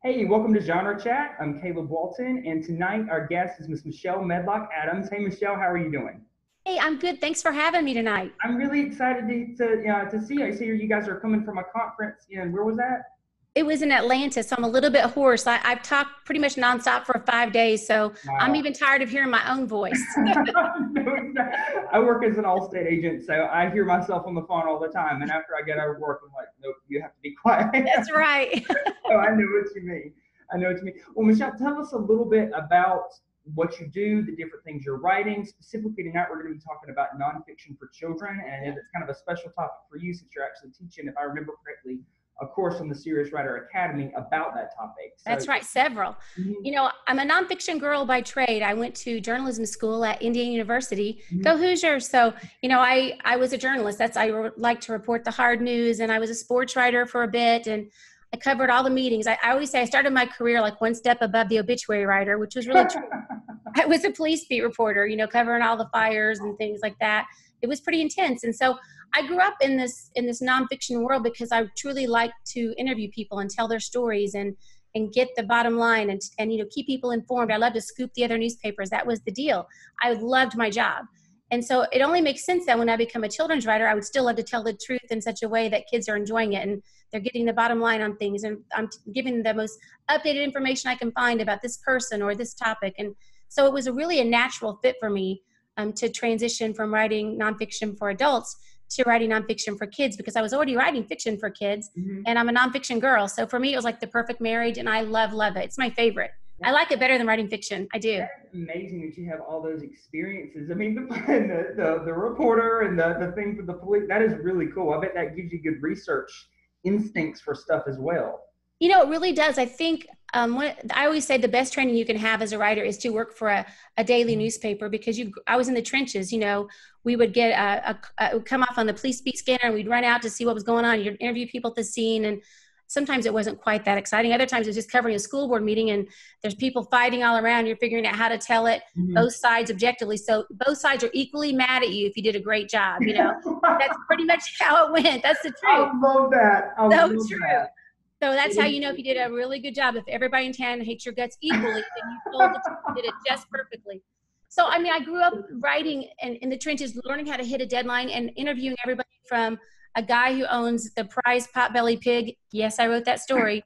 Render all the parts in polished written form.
Hey, welcome to Genre Chat. I'm Caleb Walton, and tonight our guest is Miss Michelle Medlock Adams. Hey, Michelle, how are you doing? Hey, I'm good. Thanks for having me tonight. I'm really excited to see you. I see you guys are coming from a conference, and where was that? It was in Atlanta, so I'm a little bit hoarse. I've talked pretty much nonstop for 5 days, so I'm Wow. even tired of hearing my own voice. No, it's not. I work as an Allstate agent, so I hear myself on the phone all the time. And after I get out of work, I'm like, nope, you have to be quiet. That's right. So I know what you mean. I know what you mean. Well, Michelle, tell us a little bit about what you do, the different things you're writing. Specifically tonight, we're going to be talking about nonfiction for children, and it's kind of a special topic for you since you're actually teaching, if I remember correctly, a course on the Serious Writer Academy about that topic. So, That's right, several. mhm, You know, I'm a nonfiction girl by trade. I went to journalism school at Indiana University. mhm. Go Hoosiers! So, I was a journalist. I like to report the hard news, and I was a sports writer for a bit, and I covered all the meetings. I always say I started my career like one step above the obituary writer, which was really true. I was a police beat reporter, covering all the fires and things like that. It was pretty intense. And so I grew up in this nonfiction world because I truly like to interview people and tell their stories and get the bottom line and keep people informed. I love to scoop the other newspapers. That was the deal. I loved my job. And so it only makes sense that when I become a children's writer, I would still love to tell the truth in such a way that kids are enjoying it and they're getting the bottom line on things. And I'm giving the most updated information I can find about this person or this topic. And so it was really a natural fit for me to transition from writing nonfiction for adults to writing nonfiction for kids because I was already writing fiction for kids Mhm. and I'm a nonfiction girl. So for me, it was like the perfect marriage and I love it. It's my favorite. I like it better than writing fiction. I do. That's amazing that you have all those experiences. I mean, the reporter and the thing for the police, that is really cool. I bet that gives you good research instincts for stuff as well. It really does. I think I always say the best training you can have as a writer is to work for a daily newspaper because I was in the trenches. We would get come off on the police beat scanner and we'd run out to see what was going on. You'd interview people at the scene, and sometimes it wasn't quite that exciting. Other times it was just covering a school board meeting and there's people fighting all around. You're figuring out how to tell it Mhm. both sides objectively. So both sides are equally mad at you if you did a great job. That's pretty much how it went. That's the truth. I love that. I So love true. that. So that's how you know if you did a really good job. If everybody in town hates your guts equally, then you told the truth, you did it just perfectly. So, I mean, I grew up writing and in the trenches, learning how to hit a deadline and interviewing everybody from a guy who owns the prize potbelly pig. Yes, I wrote that story.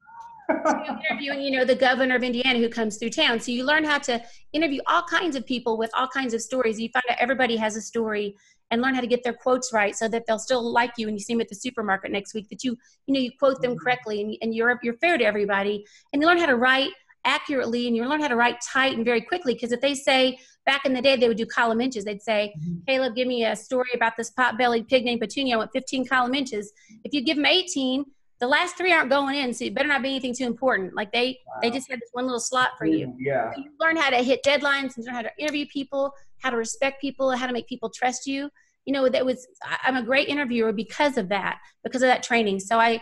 To interviewing, the governor of Indiana who comes through town. So you learn how to interview all kinds of people with all kinds of stories. You find out everybody has a story and learn how to get their quotes right so that they'll still like you when you see them at the supermarket next week, that you quote them correctly and you're fair to everybody. And you learn how to write accurately and you learn how to write tight and very quickly. Because if they say, back in the day, they would do column inches. They'd say, Caleb, give me a story about this pot-bellied pig named Petunia. I want 15 column inches. If you give them 18, the last 3 aren't going in, so it better not be anything too important. Like they just had this one little slot for you. Yeah. So you learn how to hit deadlines and learn how to interview people, how to respect people, how to make people trust you. I'm a great interviewer because of that training. So I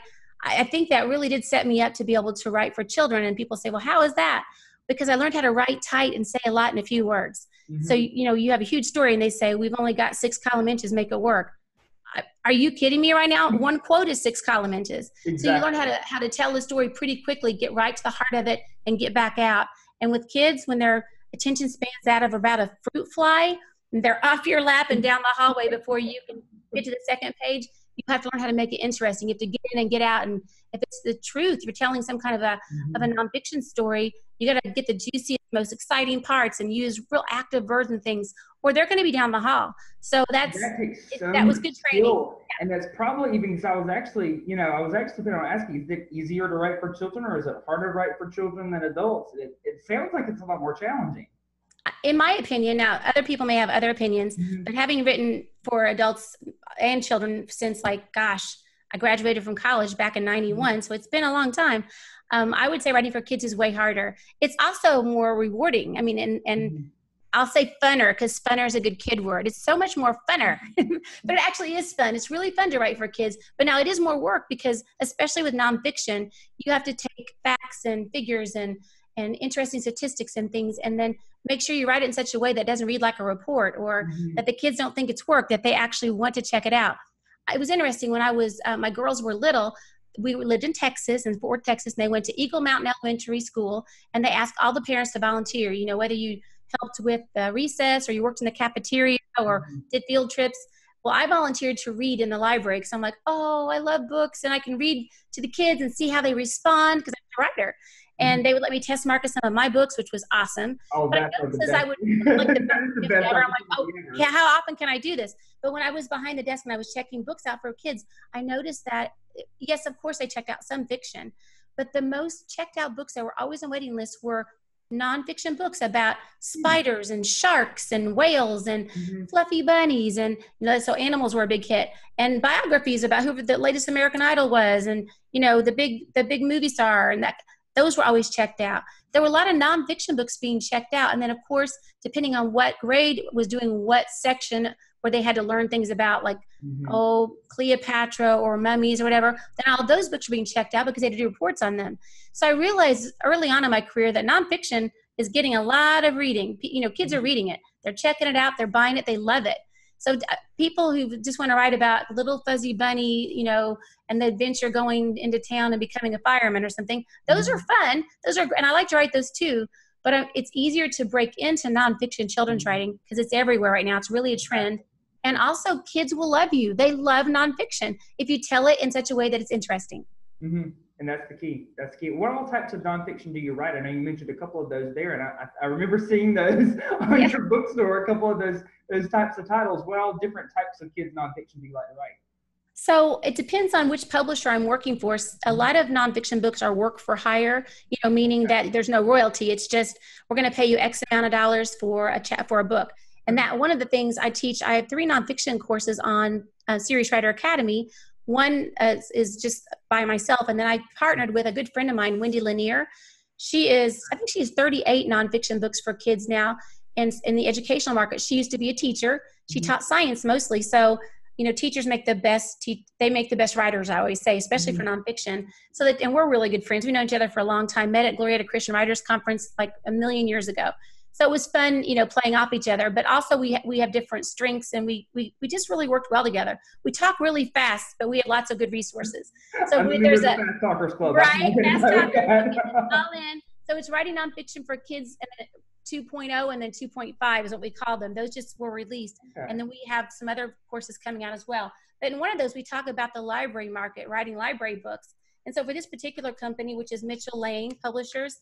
think that really did set me up to be able to write for children. And people say, well, how is that? Because I learned how to write tight and say a lot in a few words. Mhm. So, you have a huge story and they say, we've only got 6 column inches, make it work. Are you kidding me right now? One quote is 6 column inches. Exactly. So you learn how to tell the story pretty quickly, get right to the heart of it and get back out. And with kids, when their attention span's out of about a fruit fly, and they're off your lap and down the hallway before you can get to the second page, you have to learn how to make it interesting. You have to get in and get out. And if it's the truth, you're telling some kind of a nonfiction story, you got to get the juiciest, most exciting parts and use real active verbs and things, or they're going to be down the hall. So that was good training. Skill. And that's probably even because I was actually going to ask you, is it easier to write for children or is it harder to write for children than adults? It sounds like it's a lot more challenging. In my opinion, now other people may have other opinions, but having written for adults and children since I graduated from college back in 91, so it's been a long time. I would say writing for kids is way harder. It's also more rewarding. I mean, and I'll say funner because funner is a good kid word. It's so much more funner, but it actually is fun. It's really fun to write for kids. But now it is more work because, especially with nonfiction, you have to take facts and figures and interesting statistics and things, and then make sure you write it in such a way that doesn't read like a report or that the kids don't think it's work, that they actually want to check it out. It was interesting when I was, my girls were little, we lived in Texas, in Fort Worth, Texas, and they went to Eagle Mountain Elementary School, and they asked all the parents to volunteer, you know, whether you helped with recess or you worked in the cafeteria or did field trips. Well, I volunteered to read in the library because I'm like, oh, I love books and I can read to the kids and see how they respond because I'm a writer. And they would let me test mark some of my books, which was awesome. Oh, but I would like the best ever. I'm like, oh, yeah, how often can I do this? But when I was behind the desk and I was checking books out for kids, I noticed that, yes, of course, I checked out some fiction, but the most checked out books that were always on waiting lists were nonfiction books about spiders and sharks and whales and fluffy bunnies, and you know, so animals were a big hit, and biographies about who the latest American Idol was, and you know, the big movie star, and that those were always checked out. There were a lot of nonfiction books being checked out, and then of course, depending on what grade was doing what section where they had to learn things about, like Cleopatra or mummies or whatever, then all those books were being checked out because they had to do reports on them. So I realized early on in my career that nonfiction is getting a lot of reading. You know, kids are reading it. They're checking it out. They're buying it. They love it. So people who just want to write about little fuzzy bunny, you know, and the adventure going into town and becoming a fireman or something, those are fun. Those are, and I like to write those too. But it's easier to break into nonfiction children's writing because it's everywhere right now. It's really a trend. And also, kids will love you. They love nonfiction if you tell it in such a way that it's interesting. And that's the key. That's the key. What all types of nonfiction do you write? I know you mentioned a couple of those there, and I remember seeing those on your bookstore, a couple of those types of titles. What all different types of kids nonfiction do you like to write? So it depends on which publisher I'm working for. A lot of nonfiction books are work for hire, you know, meaning that there's no royalty. It's just, we're going to pay you X amount of dollars for a book. And that one of the things I teach, I have 3 nonfiction courses on Serious Writer Academy. One is just by myself. And then I partnered with a good friend of mine, Wendy Lanier. I think she has 38 nonfiction books for kids now. And in the educational market, she used to be a teacher. She taught science mostly. So, you know, teachers make the best, they make the best writers, I always say, especially for nonfiction. And we're really good friends. We've known each other for a long time, met at Glorieta Christian Writers Conference like a million years ago. So it was fun, you know, playing off each other, but also we have different strengths, and we just really worked well together. We talk really fast, but we have lots of good resources. So there's a Fast Talkers Club, right? Fast Talkers, all in. So it's writing nonfiction for kids, and then 2.0 and then 2.5 is what we call them. Those just were released, and then we have some other courses coming out as well. But in one of those, we talk about the library market, writing library books. And so for this particular company, which is Mitchell Lane Publishers,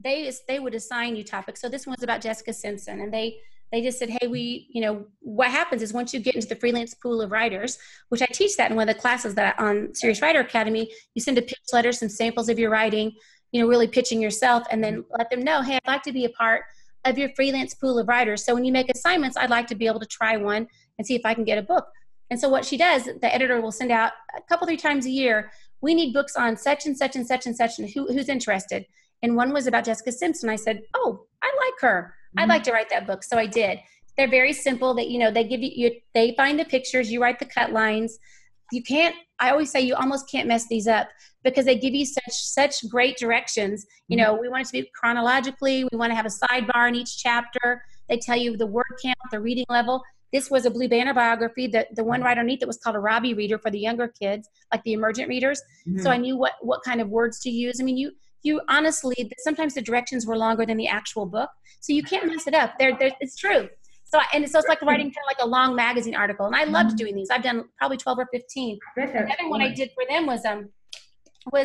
they would assign you topics. So this one's about Jessica Simpson, and they just said, hey, you know, what happens is once you get into the freelance pool of writers, which I teach that in one of the classes that on Serious Writer Academy, you send a pitch letter, some samples of your writing, you know, really pitching yourself, and then let them know, hey, I'd like to be a part of your freelance pool of writers. So when you make assignments, I'd like to be able to try one and see if I can get a book. And so what she does, the editor will send out a couple, 3 times a year, we need books on such and such and such and such, and who's interested. And one was about Jessica Simpson. I said, oh, I like her. I'd like to write that book. So I did. They're very simple. That, you know, they give you, they find the pictures, you write the cut lines. I always say you almost can't mess these up because they give you such great directions. You know, we want it to be chronologically. We want to have a sidebar in each chapter. They tell you the word count, the reading level. This was a Blue Banner biography. The one right underneath it was called a Robbie reader for the younger kids, like the emergent readers. So I knew what kind of words to use. I mean, you honestly, sometimes the directions were longer than the actual book, so you can't mess it up. It's true. So it's like writing kind of like a long magazine article, and I loved doing these. I've done probably 12 or 15. Another one I did for them was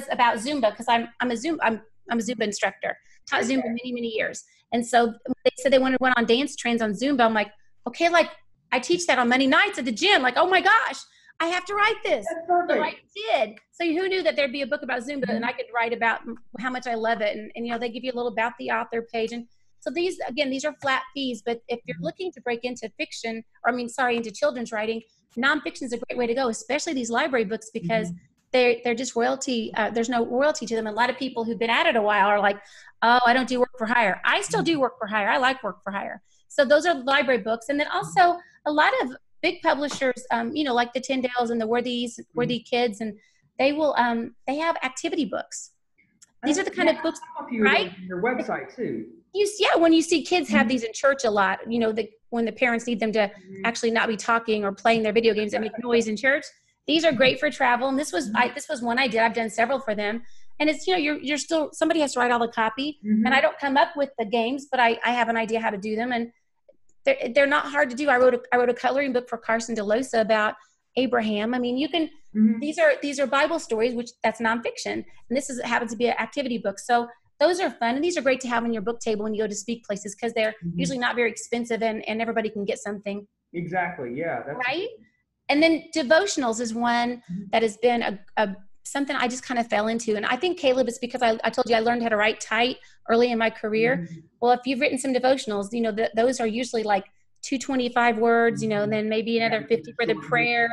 about Zumba, because I'm a Zumba instructor. Taught Zumba many years, and so they said they wanted one on dance trends on Zumba. I'm like, okay, like I teach that on Monday nights at the gym. Like, oh my gosh, I have to write this. So I did. So who knew that there'd be a book about Zumba and I could write about how much I love it. And you know, they give you a little about the author page. And so these are flat fees, but if you're looking to break into into children's writing, nonfiction is a great way to go, especially these library books, because they're just royalty. There's no royalty to them. A lot of people who've been at it a while are like, oh, I don't do work for hire. I still do work for hire. I like work for hire. So those are library books. And then also a lot of big publishers, you know, like the Tyndales and the Worthy Kids, and they will, they have activity books. These are the kind of books, right? Your website too. When you see kids have these in church a lot, you know, when the parents need them to actually not be talking or playing their video games and make noise in church, These are great for travel. And this was one I did. I've done several for them. And it's, you're still, somebody has to write all the copy. Mm-hmm. And I don't come up with the games, but I have an idea how to do them. And they're not hard to do. I wrote a coloring book for Carson DeLosa about Abraham. I mean, you can, these are Bible stories, which that's nonfiction. And this happens to be an activity book. So those are fun. And these are great to have on your book table when you go to speak places, because they're usually not very expensive and everybody can get something. Exactly. Yeah. That's right. And then Devotionals is one that has been something I just kind of fell into. And I think, Caleb, it's because I told you I learned how to write tight early in my career. Well, if you've written some devotionals, those are usually like 225 words, and then maybe another 50 for the prayer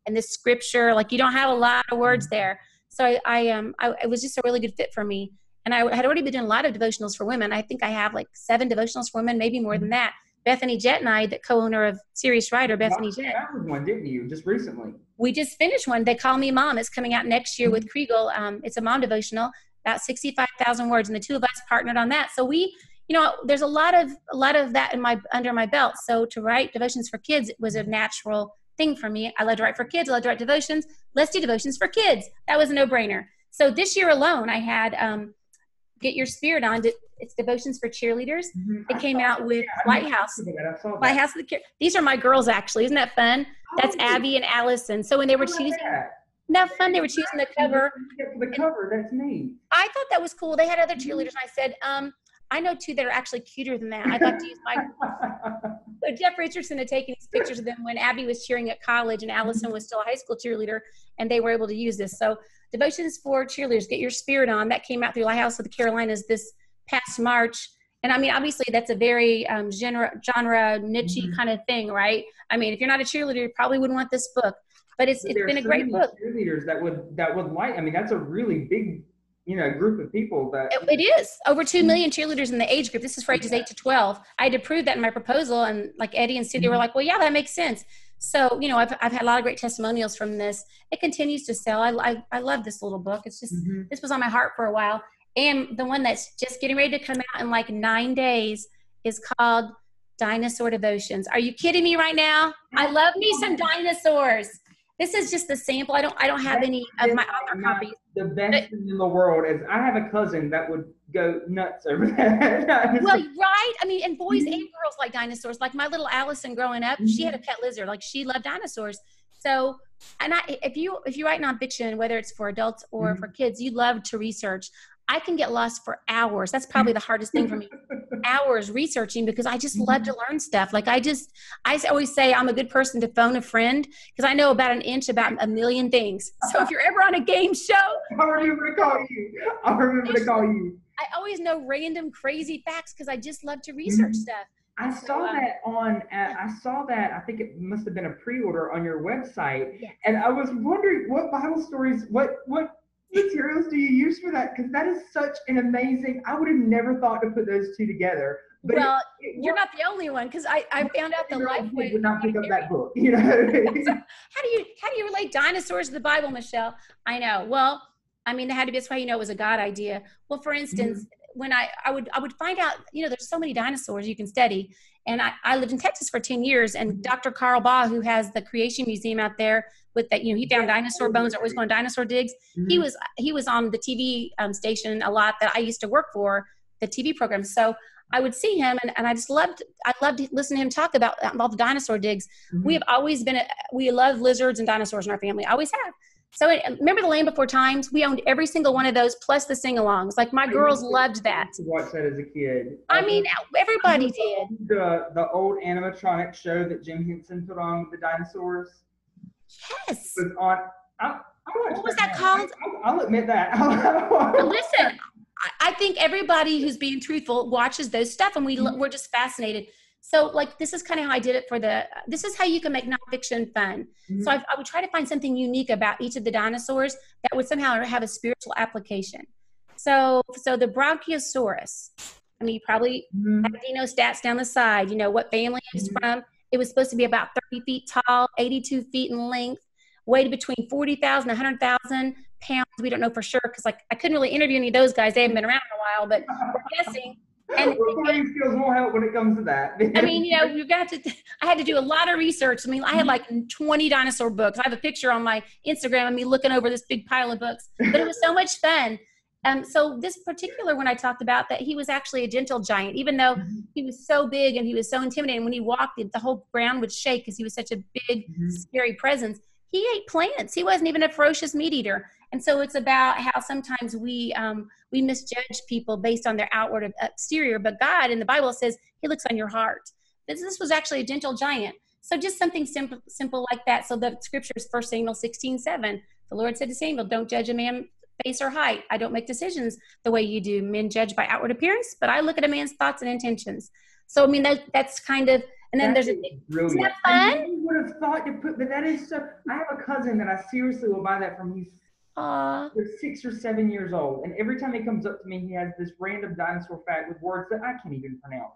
and the scripture. Like, you don't have a lot of words there. So it was just a really good fit for me. And I had already been doing a lot of devotionals for women. I think I have like 7 devotionals for women, maybe more than that. Bethany Jett and I, the co-owner of Serious Writer, Bethany Jett. That was one, didn't you? Just recently. We just finished one. They Call Me Mom. It's coming out next year with Kriegel. It's a mom devotional, about 65,000 words, and the two of us partnered on that. So we, there's a lot of that under my belt. So to write devotions for kids was a natural thing for me. I love to write for kids. I love to write devotions. Let's do devotions for kids. That was a no-brainer. So this year alone, I had Get Your Spirit On. It's devotions for cheerleaders. It came out with Lighthouse. Lighthouse of the These are my girls, actually. Isn't that fun? That's Abby and Allison. So when they were choosing, that fun, they were choosing the cover. The cover, that's neat. I thought that was cool. They had other cheerleaders. And I said, I know 2 that are actually cuter than that. I'd like to use my. So Jeff Richardson had taken these pictures of them when Abby was cheering at college and Allison was still a high school cheerleader, and they were able to use this. So devotions for cheerleaders, Get Your Spirit On. That came out through Lighthouse of the Carolinas this past March. And I mean, obviously that's a very genre niche kind of thing, right? I mean, if you're not a cheerleader, you probably wouldn't want this book, but it's been a great book. Cheerleaders that would like, I mean, that's a really big, group of people that. It is over 2 million cheerleaders in the age group. This is for ages 8 to 12. I had to prove that in my proposal, and like Eddie and Cindy were like, well, yeah, that makes sense. So, I've had a lot of great testimonials from this. It continues to sell. I love this little book. It's just, this was on my heart for a while. And the one that's just getting ready to come out in like 9 days is called Dinosaur Devotions. Are you kidding me right now? I love me some dinosaurs. This is just the sample. I don't have any of my author copies. The best thing in the world is I have a cousin that would go nuts over that. Well, right? I mean, and boys and girls like dinosaurs. Like my little Allison growing up, she had a pet lizard. Like, she loved dinosaurs. So, and if you write nonfiction, whether it's for adults or for kids, you love to research. I can get lost for hours. That's probably the hardest thing for me. Hours researching, because I just love to learn stuff. Like I always say I'm a good person to phone a friend, because I know about an inch about a million things. So if you're ever on a game show, I'll remember to call you. I always know random crazy facts because I just love to research stuff. I saw that. I think it must have been a pre-order on your website. Yes. And I was wondering what Bible stories, what materials do you use for that? Because that is such an amazing, I would have never thought to put those two together. But you're not the only one, because I found out the Lifeway would not pick up that book. So how do you relate dinosaurs to the Bible, Michelle? I know. Well, I mean, that's why it was a God idea. Well, for instance, when I would find out, there's so many dinosaurs you can study. And I lived in Texas for 10 years, and Dr. Carl Baugh, who has the Creation Museum out there with that, he found dinosaur bones, always going dinosaur digs. He was on the TV station a lot that I used to work for, the TV program. So I would see him, and I loved to listen to him talk about all the dinosaur digs. We have always we love lizards and dinosaurs in our family, always have. So remember The Land Before Times? We owned every single one of those, plus the sing-alongs. Like, my girls loved that. To watch that as a kid. I mean, everybody did. The old animatronic show that Jim Henson put on with the dinosaurs. Yes. Was on. What was that called? I'll admit that. Listen, I think everybody who's being truthful watches those stuff, and we're just fascinated. So, like, this is kind of how I did it this is how you can make nonfiction fun. So I would try to find something unique about each of the dinosaurs that would somehow have a spiritual application. So the Brachiosaurus, I mean, you probably have Dino stats down the side, what family it's from. It was supposed to be about 30 feet tall, 82 feet in length, weighed between 40,000 and 100,000 pounds. We don't know for sure, because I couldn't really interview any of those guys. They haven't been around in a while, but we're guessing. And reporting skills won't help when it comes to that. I mean, you know, I had to do a lot of research. I mean, I had like 20 dinosaur books. I have a picture on my Instagram of me looking over this big pile of books, but it was so much fun. So this particular one I talked about, that he was actually a gentle giant, even though he was so big and he was so intimidating. When he walked, the whole ground would shake because he was such a big, scary presence. He ate plants. He wasn't even a ferocious meat eater. And so it's about how sometimes we misjudge people based on their outward exterior, but God in the Bible says he looks on your heart. This was actually a gentle giant. So just something simple like that. So the scriptures, 1 Samuel 16:7, the Lord said to Samuel, don't judge a man face or height. I don't make decisions the way you do. Men judge by outward appearance, but I look at a man's thoughts and intentions. So, I mean, that's kind of, and then isn't that fun? I would have thought to put, but that is so, I have a cousin that I seriously will buy that from. He's 6 or 7 years old, and every time he comes up to me, he has this random dinosaur fact with words that I can't even pronounce.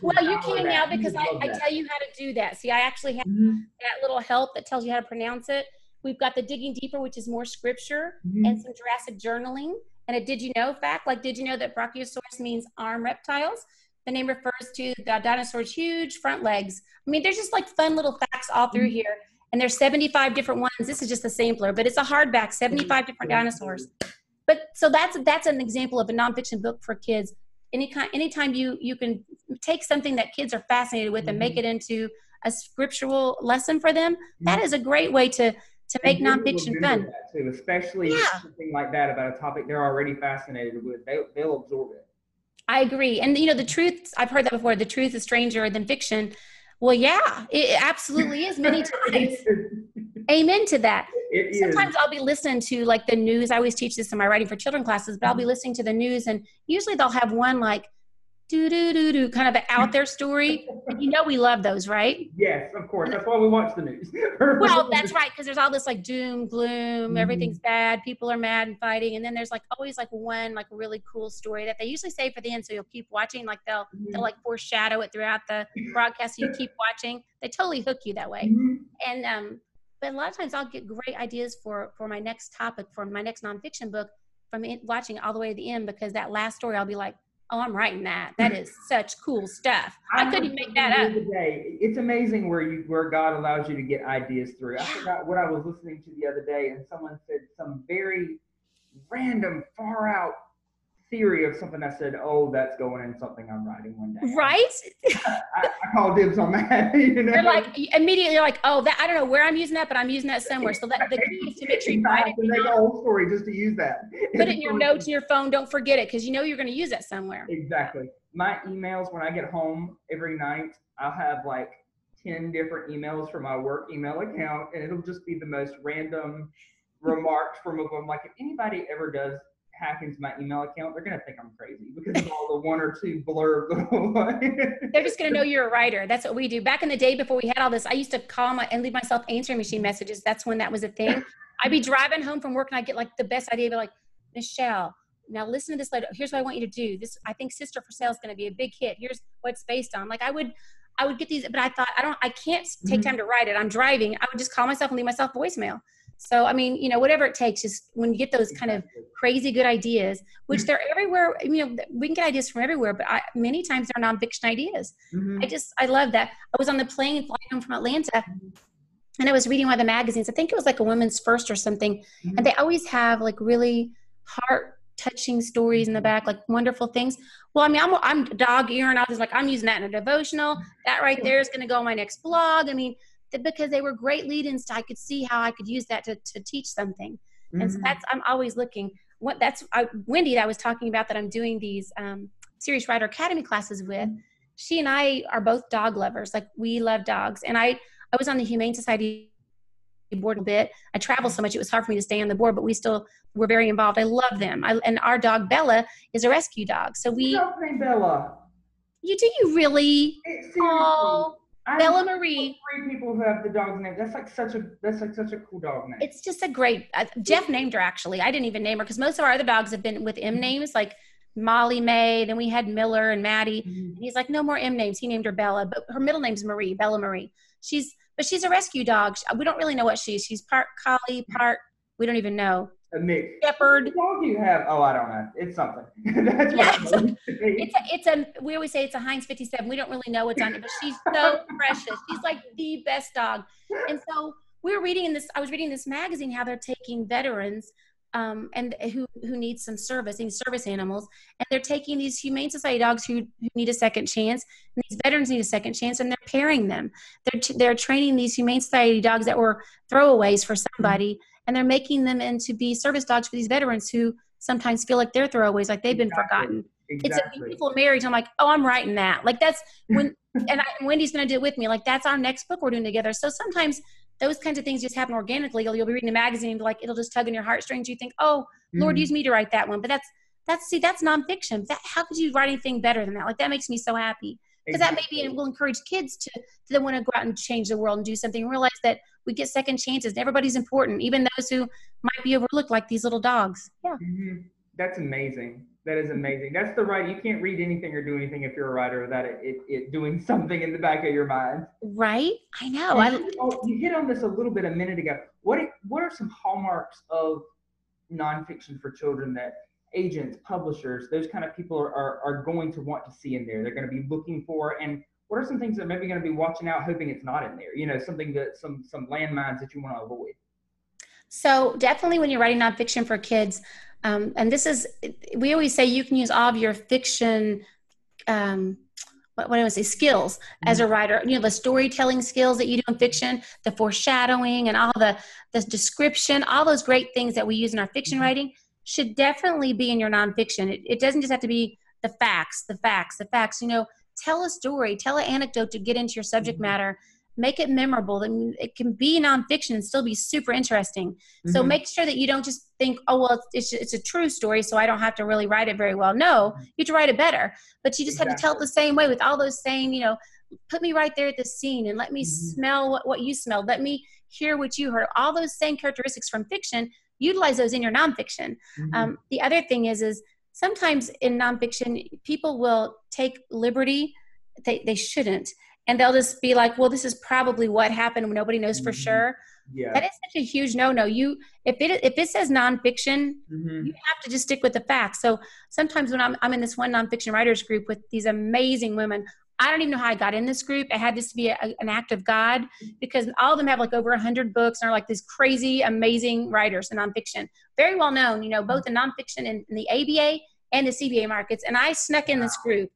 Well, you can now, because I tell you how to do that. See, I actually have that little help that tells you how to pronounce it. We've got the Digging Deeper, which is more scripture, and some Jurassic journaling. And a did you know fact, like, did you know that Brachiosaurus means arm reptiles? The name refers to the dinosaur's huge front legs. I mean, there's just like fun little facts all through here. And there's 75 different ones. This is just a sampler, but it's a hardback, 75 different dinosaurs. But so that's an example of a nonfiction book for kids. Anytime you can take something that kids are fascinated with and make it into a scriptural lesson for them, that is a great way to make nonfiction fun. Too, especially something like that about a topic they're already fascinated with. They'll absorb it. I agree. And, you know, the truth, I've heard that before, the truth is stranger than fiction. Well, yeah, it absolutely is many times. Amen to that. Sometimes I'll be listening to like the news. I always teach this in my writing for children classes, but I'll be listening to the news, and usually they'll have one like do kind of an out there story. And you know we love those, right? Yes, of course. That's why we watch the news. Well, that's right, because there's all this like doom, gloom, everything's bad, people are mad and fighting, and then there's like always like one like really cool story that they usually save for the end, so you'll keep watching. Like they'll like foreshadow it throughout the broadcast, so you keep watching. They totally hook you that way. And but a lot of times I'll get great ideas for my next topic, for my next nonfiction book, from watching all the way to the end, because that last story I'll be like, oh, I'm writing that. That is such cool stuff. I couldn't make that up. It's amazing where God allows you to get ideas through. I forgot what I was listening to the other day, and someone said some very random, far out theory of something. I said, oh, that's going in something I'm writing one day. Right? I call dibs on that. You know? You're like, immediately you're like, oh, that, I don't know where I'm using that, but I'm using that somewhere. So that the key is to make sure you write it. Make a whole story just to use that. Put it in your notes in your phone. Don't forget it, because you know you're going to use that somewhere. Exactly. My emails, when I get home every night, I'll have like 10 different emails from my work email account, and it'll just be the most random remarks from them. Like, if anybody ever does hack into my email account, they're going to think I'm crazy because of all the one or two blurbs. They're just going to know you're a writer. That's what we do. Back in the day before we had all this, I used to call and leave myself answering machine messages. That's when that was a thing. I'd be driving home from work and I'd get like the best idea. I'd be like, Michelle, now listen to this later. Here's what I want you to do. This, I think Sister for Sale is going to be a big hit. Here's what it's based on. Like I would get these, but I thought, I can't take time to write it. I'm driving. I would just call myself and leave myself voicemail. So, I mean, you know, whatever it takes, just when you get those kind of crazy good ideas, which they're everywhere, you know, we can get ideas from everywhere, but many times they're nonfiction ideas. I love that. I was on the plane flying home from Atlanta, and I was reading one of the magazines. I think it was like a Woman's First or something. And they always have like really heart-touching stories in the back, like wonderful things. Well, I mean, I'm dog ear, and I was like, I'm using that in a devotional. That right there is going to go on my next blog. I mean, because they were great lead-ins, I could see how I could use that to teach something. And so I'm always looking. Wendy that I was talking about that I'm doing these Serious Writer Academy classes with, she and I are both dog lovers. Like, we love dogs. And I was on the Humane Society board a bit. I travel so much, it was hard for me to stay on the board, but we're very involved. I love them. And our dog, Bella, is a rescue dog. So we... What's your name, Bella? Do you really? Oh, Bella Marie. 3 people who have the dog's name. That's like such a cool dog name. It's just a great. Jeff named her, actually. I didn't even name her because most of our other dogs have been with M names, like Molly May. Then we had Miller and Maddie. And he's like, no more M names. He named her Bella, but her middle name's Marie. Bella Marie. She's a rescue dog. We don't really know what she is. She's part collie, part we don't even know. A mix. Shepherd. What dog do you have? Oh, I don't know. It's something. That's Yeah, what I'm we always say it's a Heinz 57. We don't really know what's on it, but she's so precious. She's like the best dog. And so I was reading this magazine, how they're taking veterans and who need some service, these service animals, and they're taking these Humane Society dogs who need a second chance, and these veterans need a second chance, and they're pairing them. They're training these Humane Society dogs that were throwaways for somebody, and they're making them into be service dogs for these veterans who sometimes feel like they're throwaways, like they've been forgotten. It's a beautiful marriage. I'm like, oh, I'm writing that. Like that's when, and Wendy's going to do it with me. Like that's our next book we're doing together. So sometimes those kinds of things just happen organically. You'll be reading a magazine and like it'll just tug in your heartstrings. You think, oh, Lord, use me to write that one. But that's nonfiction. How could you write anything better than that? Like that makes me so happy because that maybe will encourage kids to then want to go out and change the world and do something. Realize that we get second chances. Everybody's important, even those who might be overlooked, like these little dogs. Yeah. That's amazing. That is amazing. That's the right. You can't read anything or do anything if you're a writer without it doing something in the back of your mind. Right. I know. You hit on this a little bit a minute ago. What are some hallmarks of nonfiction for children that agents, publishers, those kind of people are going to want to see in there? They're going to be looking for, and what are some things that maybe going to be watching out, hoping it's not in there? You know, something that some landmines that you want to avoid. So definitely when you're writing nonfiction for kids, and this is, we always say you can use all of your fiction, what do I say, skills as a writer, you know, the storytelling skills that you do in fiction, the foreshadowing and all the description, all those great things that we use in our fiction writing should definitely be in your nonfiction. It doesn't just have to be the facts, you know, tell a story, tell an anecdote to get into your subject matter. Make it memorable. And it can be nonfiction and still be super interesting. So make sure that you don't just think, oh, well, it's a true story, so I don't have to really write it very well. No, you have to write it better. But you just have to tell it the same way with all those same, you know, put me right there at the scene and let me smell what you smelled. Let me hear what you heard. All those same characteristics from fiction, utilize those in your nonfiction. The other thing is sometimes in nonfiction, people will take liberty they shouldn't. And they'll just be like, well, this is probably what happened when nobody knows for sure. Yeah. That is such a huge no-no. If it says nonfiction, you have to just stick with the facts. So sometimes when I'm in this one nonfiction writers group with these amazing women, I don't even know how I got in this group. It had to be an act of God because all of them have like over 100 books and are like these crazy, amazing writers in nonfiction. Very well known, you know, both in nonfiction and in the ABA and the CBA markets. And I snuck in this group.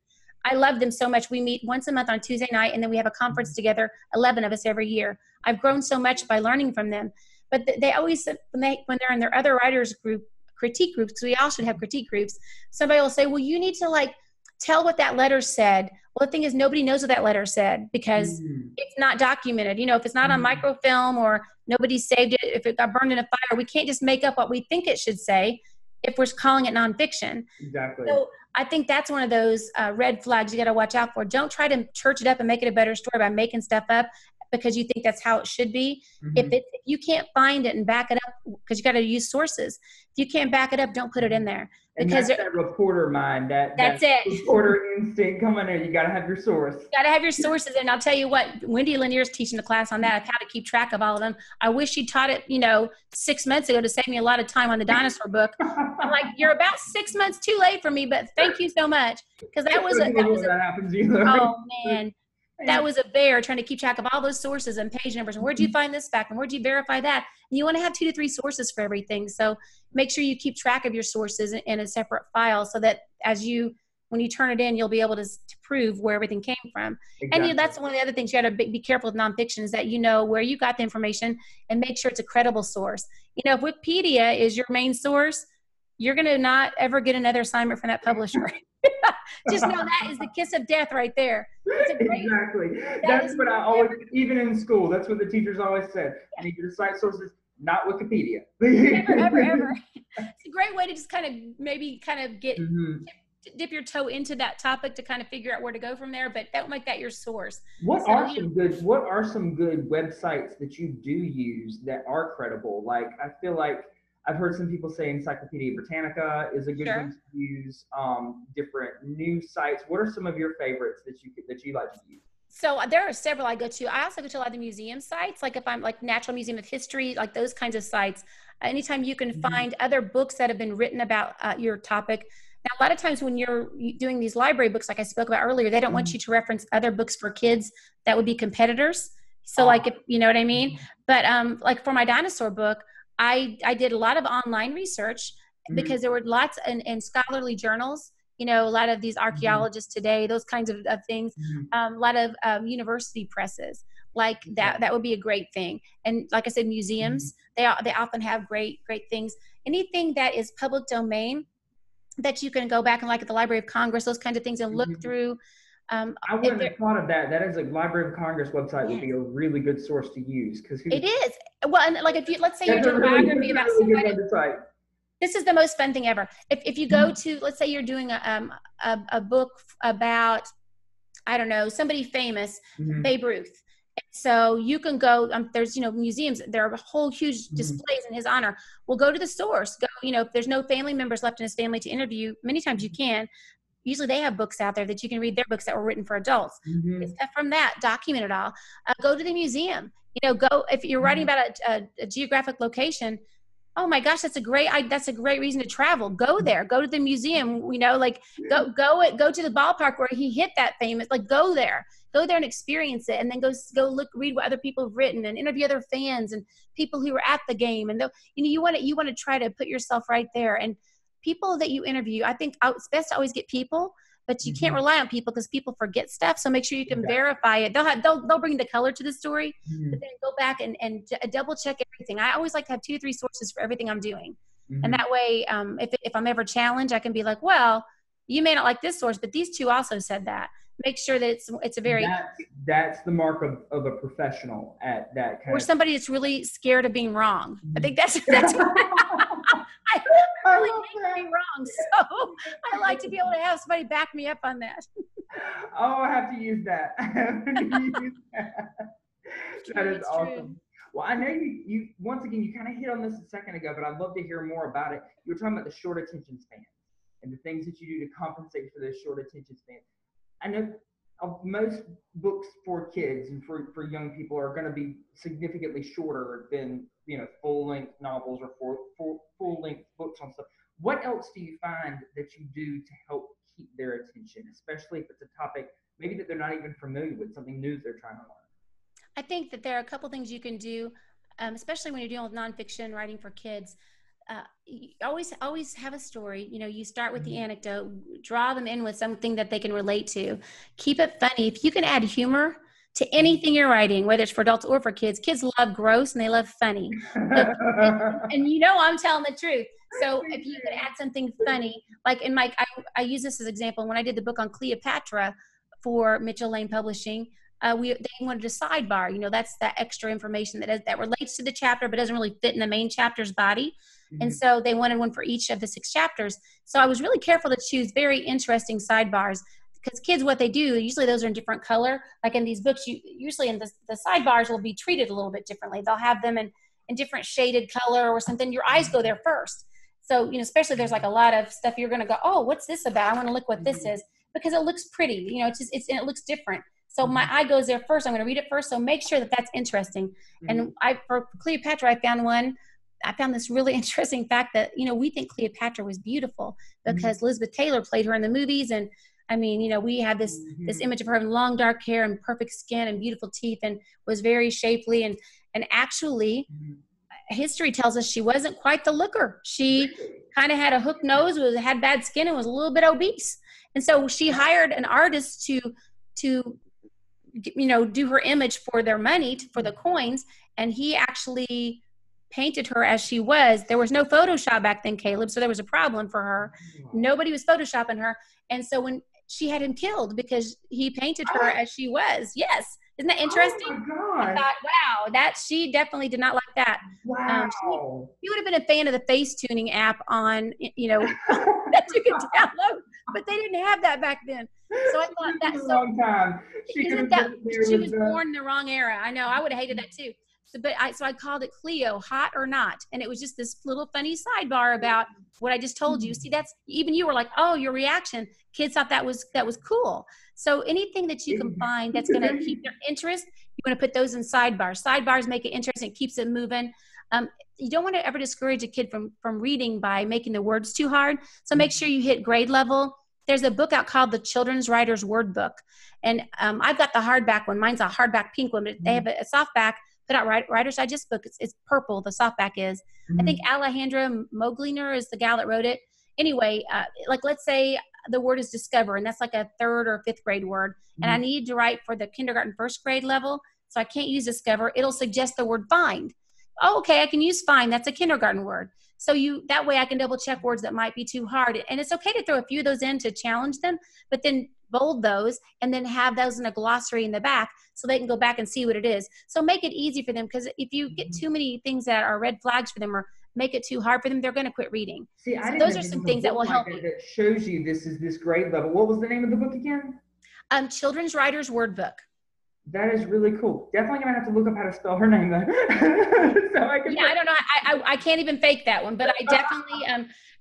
I love them so much. We meet once a month on Tuesday night, and then we have a conference together, 11 of us every year. I've grown so much by learning from them. But they always, when they're in their other writers group, critique groups, because we all should have critique groups, somebody will say, well, you need to like tell what that letter said. Well, the thing is, nobody knows what that letter said because it's not documented. You know, if it's not on microfilm or nobody saved it, if it got burned in a fire, we can't just make up what we think it should say if we're calling it nonfiction. Exactly. So I think that's one of those red flags you got to watch out for. Don't try to church it up and make it a better story by making stuff up because you think that's how it should be. If you can't find it and back it up, because you got to use sources. If you can't back it up, don't put it in there. Because and that's that reporter mind, that's it. Reporter instinct coming in. You got to have your source. You got to have your sources. And I'll tell you what, Wendy Lanier's teaching a class on that, of how to keep track of all of them. I wish she taught it, 6 months ago to save me a lot of time on the dinosaur book. I'm like, you're about 6 months too late for me, but thank you so much. Because that was happens either. Oh man. That was a bear trying to keep track of all those sources and page numbers. And where'd you find this fact? And where'd you verify that? And you want to have 2 to 3 sources for everything. So make sure you keep track of your sources in a separate file so that when you turn it in, you'll be able to prove where everything came from. Exactly. And that's one of the other things you got to be careful with nonfiction is that you know where you got the information and make sure it's a credible source. If Wikipedia is your main source, you're going to not ever get another assignment from that publisher. Just know that is the kiss of death right there. Exactly. That's what I always, even in school, that's what the teachers always said. I need you to cite sources, not Wikipedia. Ever. It's a great way to just kind of get dip your toe into that topic to kind of figure out where to go from there, but don't make that your source. What are some good websites that you do use that are credible? Like, I feel like I've heard some people say Encyclopedia Britannica is a good one to use. Different news sites. What are some of your favorites that you like to use? So there are several I go to. I also go to a lot of the museum sites, like if I'm like Natural Museum of History, like those kinds of sites. Anytime you can find other books that have been written about your topic. Now, a lot of times when you're doing these library books, like I spoke about earlier, they don't want you to reference other books for kids that would be competitors. So like, if, you know what I mean? But like for my dinosaur book, I did a lot of online research because there were lots in scholarly journals, you know, a lot of these archaeologists today, those kinds of things, a lot of university presses like that would be a great thing. And like I said, museums, they often have great things. Anything that is public domain that you can go back and like at the Library of Congress, those kinds of things, and look through. I wouldn't have thought of that. That is a Library of Congress website would be a really good source to use, because it is. Well, and like if you, let's say you're doing a biography about somebody, this is the most fun thing ever. If you go to, let's say you're doing a book about, I don't know, somebody famous, Babe Ruth. So you can go, there's, you know, museums, there are whole huge displays in his honor. Well, go to the source, go, you know, if there's no family members left in his family to interview, many times you can. Usually they have books out there that you can read, their books that were written for adults. Get stuff from that, document it all. Go to the museum, you know, go, if you're writing about a geographic location, oh my gosh, that's a great reason to travel. Go there, go to the museum, you know, like go to the ballpark where he hit that famous, like go there and experience it. And then go look, read what other people have written and interview other fans and people who were at the game. And you know, you want to try to put yourself right there. And people that you interview, I think it's best to always get people, but you can't rely on people because people forget stuff. So make sure you can verify it. They'll bring the color to the story, but then go back and double check everything. I always like to have 2 to 3 sources for everything I'm doing. And that way, if I'm ever challenged, I can be like, well, you may not like this source, but these 2 also said that. Make sure that it's a very... That's the mark of a professional at that kind or somebody that's really scared of being wrong. I think that's I really hate being wrong, so I like to be able to have somebody back me up on that. Oh, I have to use that. That is awesome. True. Well, I know you once again, you kind of hit on this a second ago, but I'd love to hear more about it. You were talking about the short attention span and the things that you do to compensate for those short attention spans. I know most books for kids and for young people are going to be significantly shorter than, you know, full-length novels or full-length books on stuff. What else do you find that you do to help keep their attention, especially if it's a topic maybe that they're not even familiar with, something new they're trying to learn? I think that there are a couple things you can do, especially when you're dealing with nonfiction writing for kids. You always have a story. You know, you start with the anecdote, draw them in with something that they can relate to. Keep it funny. If you can add humor to anything you're writing, whether it's for adults or for kids love gross and they love funny. And you know, I'm telling the truth. So if you can add something funny, like in my, I use this as an example. When I did the book on Cleopatra for Mitchell Lane Publishing, they wanted a sidebar. You know, that's that extra information that relates to the chapter, but doesn't really fit in the main chapter's body. And so they wanted one for each of the 6 chapters. So I was really careful to choose very interesting sidebars, because kids, what they do, usually those are in different color. Like in these books, usually in the sidebars will be treated a little bit differently. They'll have them in different shaded color or something. Your eyes go there first. So, you know, especially if there's like a lot of stuff, you're going to go, oh, what's this about? I want to look what this is, because it looks pretty. You know, and it looks different. So my eye goes there first. I'm going to read it first. So make sure that that's interesting. And for Cleopatra, I found this really interesting fact that, you know, we think Cleopatra was beautiful because Elizabeth Taylor played her in the movies. And I mean, you know, we had this image of her having long dark hair and perfect skin and beautiful teeth and was very shapely. And actually, history tells us she wasn't quite the looker. She kind of had a hook nose, had bad skin, and was a little bit obese. And so she hired an artist to you know, do her image for their money, for the coins. And he actually painted her as she was. There was no Photoshop back then, Caleb, so there was a problem for her. Nobody was Photoshopping her. And so when she had him killed because he painted her as she was. Yes. Isn't that interesting? Oh my God. I thought, wow, that she definitely did not like that. Wow. She would have been a fan of the face tuning app on, you know, that you could download, but they didn't have that back then. So I thought that's so long time. She was born in the wrong era. I know, I would have hated that too. So I called it Cleo, hot or not. And it was just this little funny sidebar about what I just told you. See, that's, even you were like, oh, your reaction. Kids thought that was cool. So anything that you can find that's going to keep their interest, you want to put those in sidebars. Sidebars make it interesting, keeps it moving. You don't want to ever discourage a kid from reading by making the words too hard. So make sure you hit grade level. There's a book out called the Children's Writer's Word Book. And I've got the hardback one. Mine's a hardback pink one, but they have a softback put out Writer's Digest book. It's purple, the softback is. I think Alejandra Mogliner is the gal that wrote it. Anyway, like let's say the word is discover, and that's like a 3rd or 5th grade word. And I need to write for the kindergarten 1st grade level. So I can't use discover. It'll suggest the word find. Oh, okay, I can use find. That's a kindergarten word. So that way I can double check words that might be too hard. And it's okay to throw a few of those in to challenge them, but then bold those and then have those in a glossary in the back so they can go back and see what it is. So make it easy for them, because if you get too many things that are red flags for them or make it too hard for them, they're going to quit reading. See, so those are some things that will help you. That shows you this grade level. What was the name of the book again? Children's Writer's Word Book. That is really cool. Definitely gonna have to look up how to spell her name though. I don't know. I can't even fake that one, but I definitely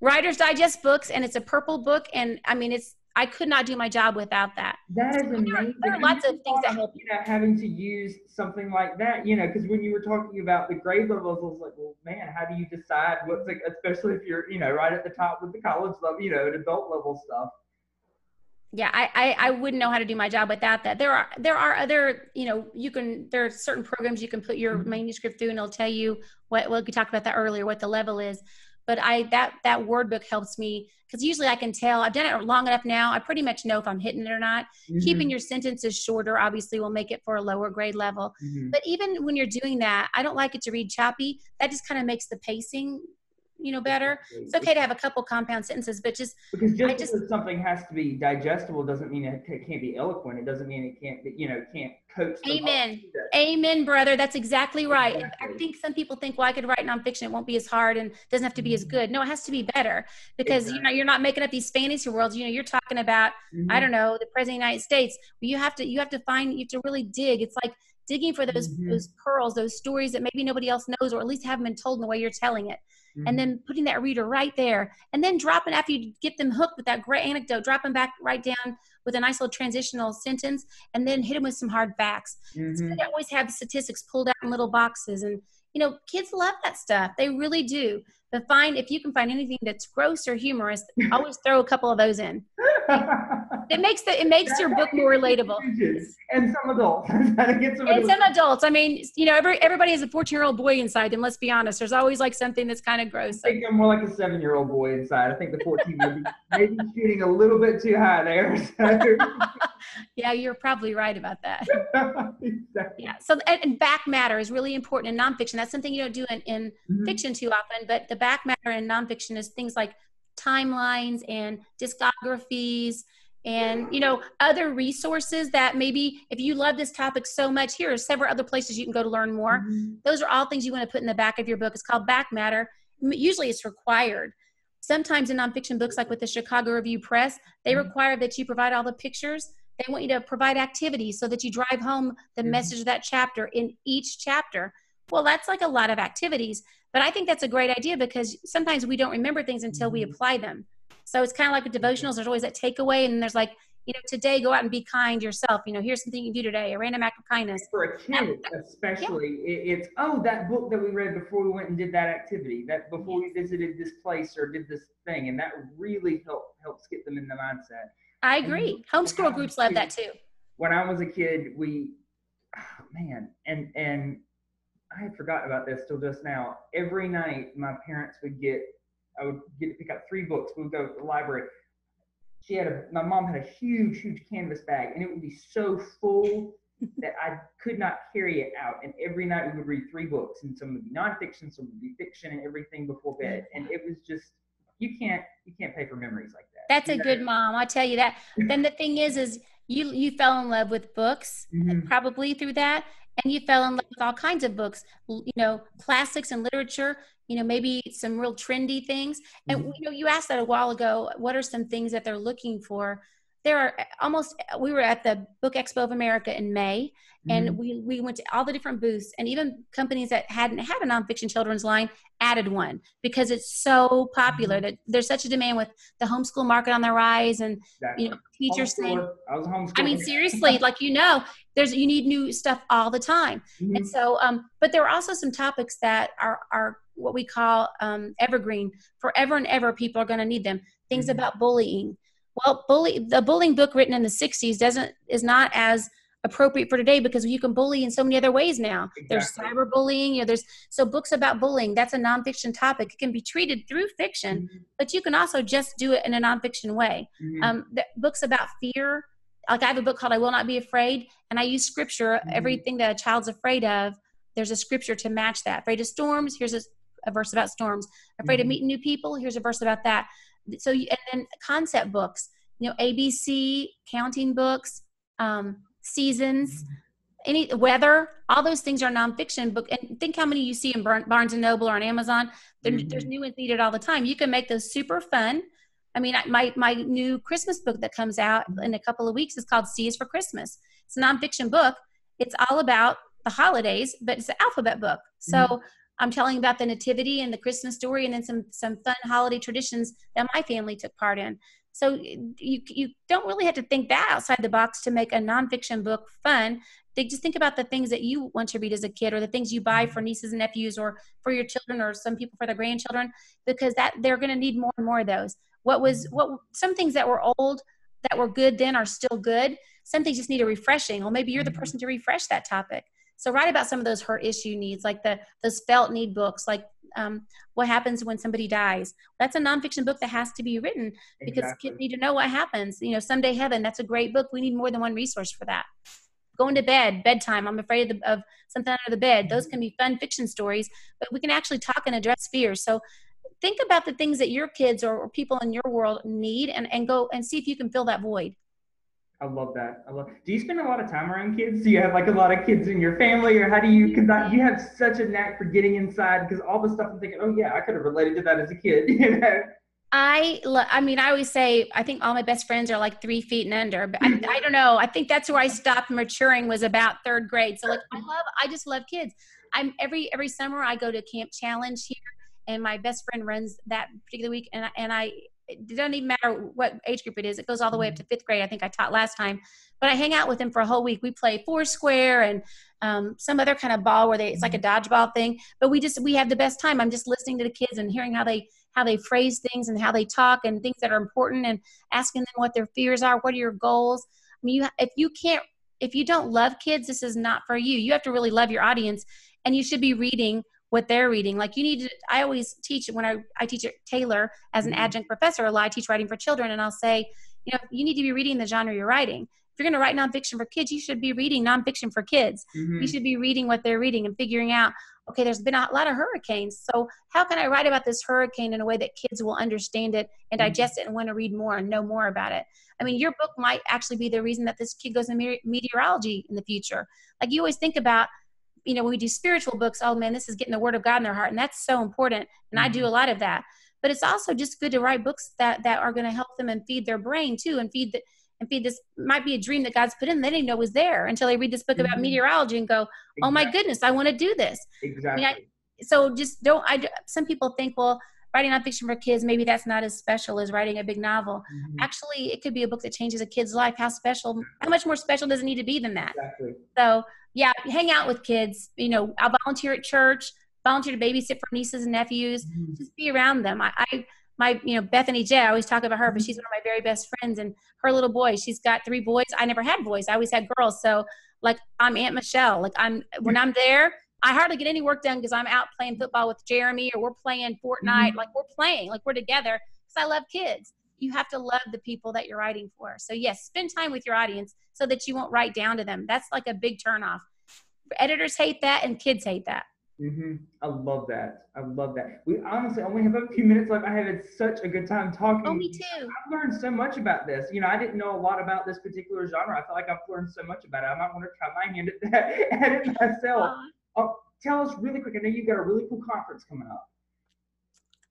Writer's Digest books, and it's a purple book, and I mean I could not do my job without that. That is amazing. There are lots of things that help you. Having to use something like that, because when you were talking about the grade levels, I was like, well, man, how do you decide what's like, especially if you're, right at the top with the college level, adult level stuff. Yeah, I wouldn't know how to do my job without that. There are other, there are certain programs you can put your manuscript through, and it'll tell you what we talked about that earlier, what the level is. But that word book helps me, because usually I can tell. I've done it long enough now. I pretty much know if I'm hitting it or not. Keeping your sentences shorter obviously will make it for a lower grade level. But even when you're doing that, I don't like it to read choppy. That just kind of makes the pacing better. It's okay to have a couple compound sentences, but because because something has to be digestible doesn't mean it can't be eloquent. It doesn't mean it can't be, can't coach. Amen, brother. That's exactly right. Exactly. I think some people think, well, I could write nonfiction. It won't be as hard and doesn't have to be as good. No, it has to be better, because, you're not making up these fantasy worlds. You're talking about, I don't know, the president of the United States. You have to really dig. It's like digging for those pearls, those stories that maybe nobody else knows, or at least haven't been told in the way you're telling it. And then putting that reader right there, and then dropping, after you get them hooked with that great anecdote, drop them back right down with a nice little transitional sentence, and then hit them with some hard facts. So they always have the statistics pulled out in little boxes, and kids love that stuff. They really do. But if you can find anything that's gross or humorous, always throw a couple of those in. It makes your book more relatable. And some adults. Some adults. I mean, everybody has a 14-year-old boy inside them. Let's be honest. There's always like something that's kind of gross. I think I'm more like a 7-year-old boy inside. I think the 14 would be maybe shooting a little bit too high there. So. Yeah, you're probably right about that. Exactly. Yeah. So, and back matter is really important in nonfiction. That's something you don't do in fiction too often, but the back matter in nonfiction is things like timelines and discographies and other resources that maybe if you love this topic so much, here are several other places you can go to learn more. Those are all things you want to put in the back of your book. It's called back matter. Usually it's required. Sometimes in nonfiction books, like with the Chicago Review Press, they require that you provide all the pictures. They want you to provide activities so that you drive home the message of that chapter in each chapter. Well, that's like a lot of activities, but I think that's a great idea, because sometimes we don't remember things until we apply them. So it's kind of like with devotionals. There's always that takeaway, and there's like, today go out and be kind yourself. Here's something you can do today, a random act of kindness. For a kid, especially, it's, that book that we read before we went and did that activity, that before we visited this place or did this thing, and that really helps get them in the mindset. I agree. Homeschool groups love that too. When I was a kid, and I had forgotten about this till just now. Every night, my parents I would get to pick out 3 books. We would go to the library. My mom had a huge, huge canvas bag, and it would be so full that I could not carry it out. And every night we would read 3 books, and some would be nonfiction, some would be fiction, and everything before bed. And it was just, you can't pay for memories like that. That's a good mom. I'll tell you that. Then the thing is you fell in love with books, probably through that. And you fell in love with all kinds of books, classics and literature, maybe some real trendy things. And, you asked that a while ago, what are some things that they're looking for? there are we were at the Book Expo of America in May, and we went to all the different booths, and even companies that hadn't had a nonfiction children's line added one because it's so popular that there's such a demand with the homeschool market on the rise, and teachers saying, I was homeschooling. I mean, seriously, like, you need new stuff all the time. And so, but there are also some topics that are what we call evergreen. Forever and ever, people are going to need them. Things about bullying. Well, the bullying book written in the 60s is not as appropriate for today because you can bully in so many other ways now. Exactly. There's cyberbullying, so books about bullying, that's a nonfiction topic. It can be treated through fiction, but you can also just do it in a nonfiction way. Books about fear, like I have a book called I Will Not Be Afraid, and I use scripture. Everything that a child's afraid of, there's a scripture to match that. Afraid of storms, here's a verse about storms. Afraid of meeting new people, here's a verse about that. So, and then concept books, ABC, counting books, seasons, any weather, all those things are nonfiction book. And think how many you see in Barnes and Noble or on Amazon. There's new ones needed all the time. You can make those super fun. I mean, my new Christmas book that comes out in a couple of weeks is called C is for Christmas. It's a nonfiction book. It's all about the holidays, but it's an alphabet book. So I'm telling about the nativity and the Christmas story, and then some fun holiday traditions that my family took part in. So you don't really have to think that outside the box to make a nonfiction book fun. They just think about the things that you want to read as a kid, or the things you buy for nieces and nephews, or for your children, or some people for their grandchildren, because that they're going to need more and more of those. Some things that were old that were good then are still good. Some things just need a refreshing. Well, maybe you're the person to refresh that topic. So write about some of those hurt issue needs, like those felt need books, like what happens when somebody dies. That's a nonfiction book that has to be written because kids need to know what happens. Someday Heaven, that's a great book. We need more than one resource for that. Going to bed, bedtime, I'm afraid of something under the bed. Those can be fun fiction stories, but we can actually talk and address fears. So think about the things that your kids or people in your world need, and go and see if you can fill that void. I love that. Do you spend a lot of time around kids? Do you have like a lot of kids in your family, or how do you, because you have such a knack for getting inside, because all the stuff I'm thinking, oh yeah, I could have related to that as a kid, I mean, I always say, I think all my best friends are like 3 feet and under, but I don't know. I think that's where I stopped maturing, was about 3rd grade. So like, I just love kids. Every summer I go to Camp Challenge here, and my best friend runs that particular week. And it doesn't even matter what age group it is. It goes all the way up to 5th grade. I think I taught last time, but I hang out with him for a whole week. We play Foursquare and some other kind of ball where it's like a dodgeball thing, but we have the best time. I'm just listening to the kids and hearing how they phrase things and how they talk and things that are important, and asking them what their fears are. What are your goals? I mean, if you don't love kids, this is not for you. You have to really love your audience, and you should be reading what they're reading. Like, I always teach when I teach at Taylor as an adjunct professor a lot. I teach writing for children, and I'll say, you need to be reading the genre you're writing. If you're going to write nonfiction for kids, you should be reading nonfiction for kids. You should be reading what they're reading and figuring out, okay, there's been a lot of hurricanes. So how can I write about this hurricane in a way that kids will understand it and digest it and want to read more and know more about it? I mean, your book might actually be the reason that this kid goes into meteorology in the future. Like, you always think about, when we do spiritual books, oh man, this is getting the word of God in their heart. And that's so important. And I do a lot of that, but it's also just good to write books that are going to help them and feed their brain too. And feed this, might be a dream that God's put in. They didn't know was there until they read this book about meteorology and go, oh my goodness, I want to do this. Exactly. I mean, some people think, well, writing nonfiction for kids, maybe that's not as special as writing a big novel. Actually, it could be a book that changes a kid's life. How much more special does it need to be than that? Exactly. So yeah, hang out with kids. I'll volunteer at church, volunteer to babysit for nieces and nephews. Just be around them. My Bethany J, I always talk about her, but she's one of my very best friends, and her little boy, she's got 3 boys. I never had boys. I always had girls. So like, I'm Aunt Michelle. Like, when I'm there, I hardly get any work done because I'm out playing football with Jeremy, or we're playing Fortnite. Like, we're playing, like, we're together, because I love kids. You have to love the people that you're writing for. So yes, spend time with your audience so that you won't write down to them. That's like a big turnoff. Editors hate that, and kids hate that. I love that. We honestly only have a few minutes left. I had such a good time talking. Oh, me too. I've learned so much about this. I didn't know a lot about this particular genre. I feel like I've learned so much about it. I might want to try my hand at it myself. Tell us really quick. I know you've got a really cool conference coming up.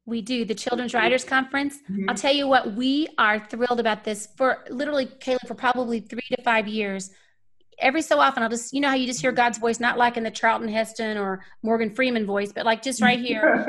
We do. The Children's Writers Conference. Mhm. I'll tell you what, we are thrilled about this for literally, Kayla, for probably 3 to 5 years. Every so often, I'll just, you know how you just hear God's voice, not like in the Charlton Heston or Morgan Freeman voice, but like just right here.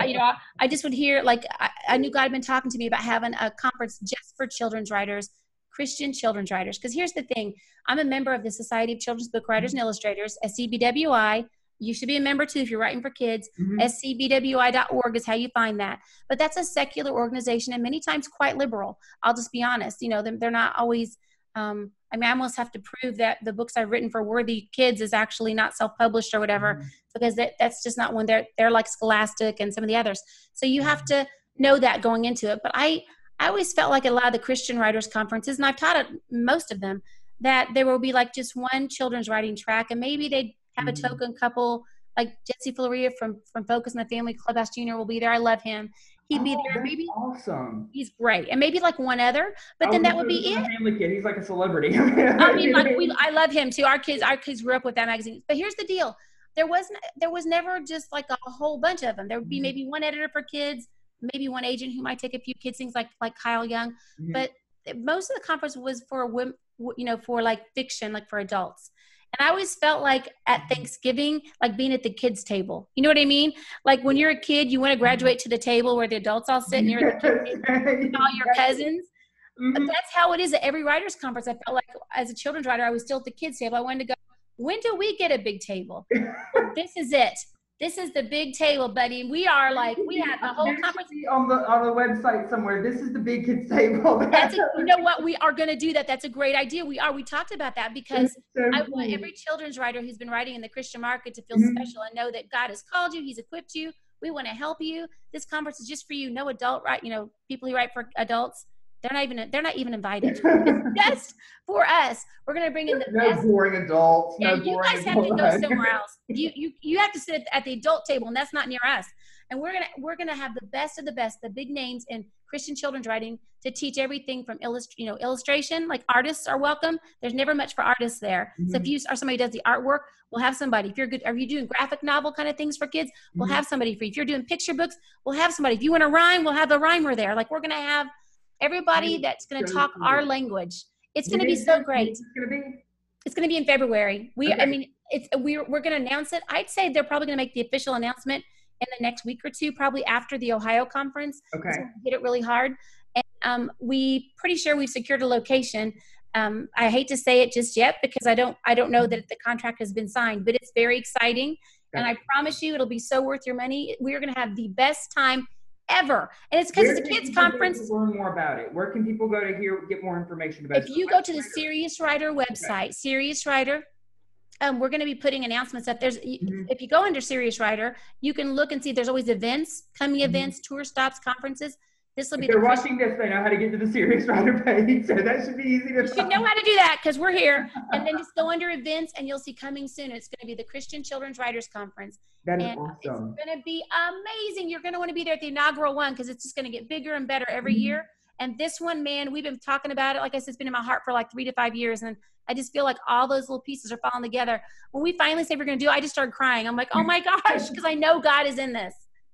You know, I just would hear, like, I knew God had been talking to me about having a conference just for children's writers, Christian children's writers. Because here's the thing. I'm a member of the Society of Children's Book Writers and Illustrators, SCBWI. You should be a member too if you're writing for kids. SCBWI.org is how you find that. But that's a secular organization and many times quite liberal. I'll just be honest. You know, they're not always, I mean, I almost have to prove that the books I've written for worthy kids is actually not self-published or whatever, because that's just not one. They're like Scholastic and some of the others. So you have to know that going into it. But I always felt like a lot of the Christian writers conferences, and I've taught at most of them, that there will be like just one children's writing track, and maybe they'd have a token couple, like Jesse Floria from Focus on the Family Clubhouse Jr. will be there. I love him. He'd be there. Maybe awesome. He's great, and maybe like one other, but then that would be it. Family kid, he's like a celebrity. I mean, like I love him too. Our kids grew up with that magazine. But here's the deal: there was never just like a whole bunch of them. There would be maybe one editor for kids, maybe one agent who might take a few kids, things like Kyle Young. But most of the conference was for women, you know, for like fiction, like for adults. And I always felt like at Thanksgiving, like being at the kids' table. You know what I mean? Like when you're a kid, you want to graduate to the table where the adults all sit and you're at the kids' table with all your cousins. But that's how it is at every writers' conference. I felt like as a children's writer, I was still at the kids' table. I wanted to go, when do we get a big table? Well, this is it. This is the big table, buddy. We are like, we have the whole conference. On the website somewhere, this is the big kids table. You know what? We are going to do that. That's a great idea. We talked about that because I want every children's writer who's been writing in the Christian market to feel special and know that God has called you. He's equipped you. We want to help you. This conference is just for you. No adult, right? You know, people who write for adults, they're not even invited. It's just for us. We're going to bring in the best. Boring adults. Yeah, you guys have to go somewhere else. You have to sit at the adult table, and that's not near us. And we're gonna have the best of the best, the big names in Christian children's writing to teach everything from illustration. Like artists are welcome. There's never much for artists there. So if you are somebody who does the artwork, we'll have somebody. If you're good, are you doing graphic novel kind of things for kids? We'll have somebody for you. If you're doing picture books, we'll have somebody. If you want to rhyme, we'll have a rhymer there. Like we're gonna have everybody that's gonna talk our language. It's gonna be so great. It's gonna be in February. I mean, we're gonna announce it. I'd say they're probably gonna make the official announcement in the next week or two, probably after the Ohio conference. Okay. So we hit it really hard. And we pretty sure we've secured a location. I hate to say it just yet because I don't know that the contract has been signed, but it's very exciting. And I promise you it'll be so worth your money. We are going to have the best time ever. And it's because it's a kids conference. Learn more about it. Where can people go to get more information about it? If you go to the Serious Writer website, Serious Writer, we're going to be putting announcements up. If you go under Serious Writer, you can look and see there's always events, coming events, tour stops, conferences. This will be. If they're watching this, they know how to get to the Serious Writer page, so that should be easy to find. You should know how to do that because we're here. And then just go under events, and you'll see coming soon. It's going to be the Christian Children's Writers Conference. That is awesome. It's going to be amazing. You're going to want to be there at the inaugural one because it's just going to get bigger and better every year. And this one, man, we've been talking about it. Like I said, it's been in my heart for like 3 to 5 years. And I just feel like all those little pieces are falling together. When we finally say we're going to do it, I just started crying. I'm like, oh my gosh, because I know God is in this.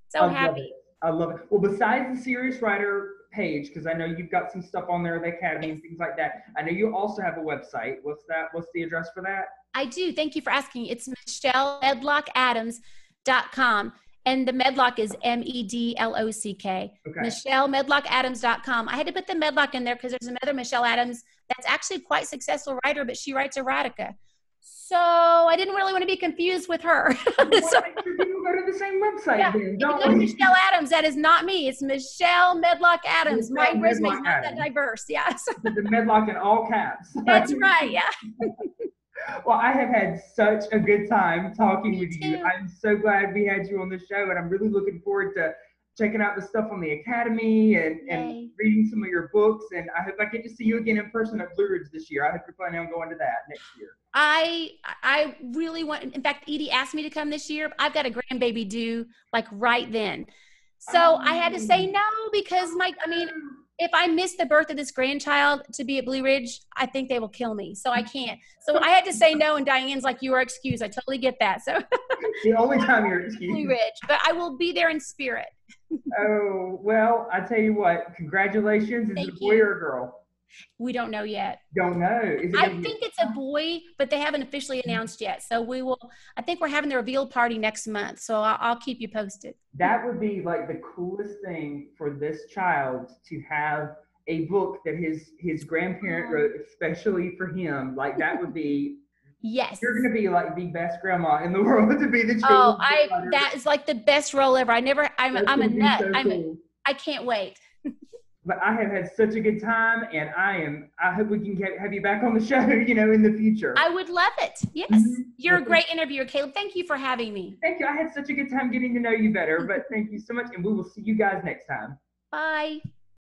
So happy. I love it. Well, besides the Serious Writer page, because I know you've got some stuff on there, the Academy and things like that. I know you also have a website. What's that? What's the address for that? I do. Thank you for asking. It's MichelleMedlockAdams.com. And the Medlock is Medlock. Okay. MichelleMedlockAdams.com. I had to put the Medlock in there because there's another Michelle Adams that's actually quite a successful writer, but she writes erotica. So I didn't really want to be confused with her. So people go to the same website. Yeah, then, if you go to Michelle Adams, that is not me. It's Michelle Medlock Adams. My resume is not that diverse. Yes. The Medlock in all caps. That's right. Yeah. Well, I have had such a good time talking with too. you. I'm so glad we had you on the show, and I'm really looking forward to checking out the stuff on the Academy and reading some of your books. And I hope I get to see you again in person at Blue Ridge this year. I hope you're planning on going to that next year. I really want, in fact, Edie asked me to come this year. I've got a grandbaby due like right then. So I had to say no because if I miss the birth of this grandchild to be at Blue Ridge, I think they will kill me. So I can't. So I had to say no, and Diane's like, you are excused. I totally get that. So the only time you're excused. Blue Ridge, but I will be there in spirit. Oh, well, I tell you what, congratulations. Is it a boy or a girl? We don't know yet. Don't know. I think it's a boy, but they haven't officially announced yet. So we will, I think we're having the reveal party next month. So I'll keep you posted. That would be like the coolest thing for this child to have a book that his grandparent wrote especially for him. Like that would be, yes. You're going to be like the best grandma in the world to be the children's that is like the best role ever. I'm a nut. So cool. I can't wait. But I have had such a good time, and I hope we can have you back on the show, in the future. I would love it. Yes. Mm-hmm. You're a great interviewer, Caleb. Thank you for having me. Thank you. I had such a good time getting to know you better, but thank you so much, and we will see you guys next time. Bye.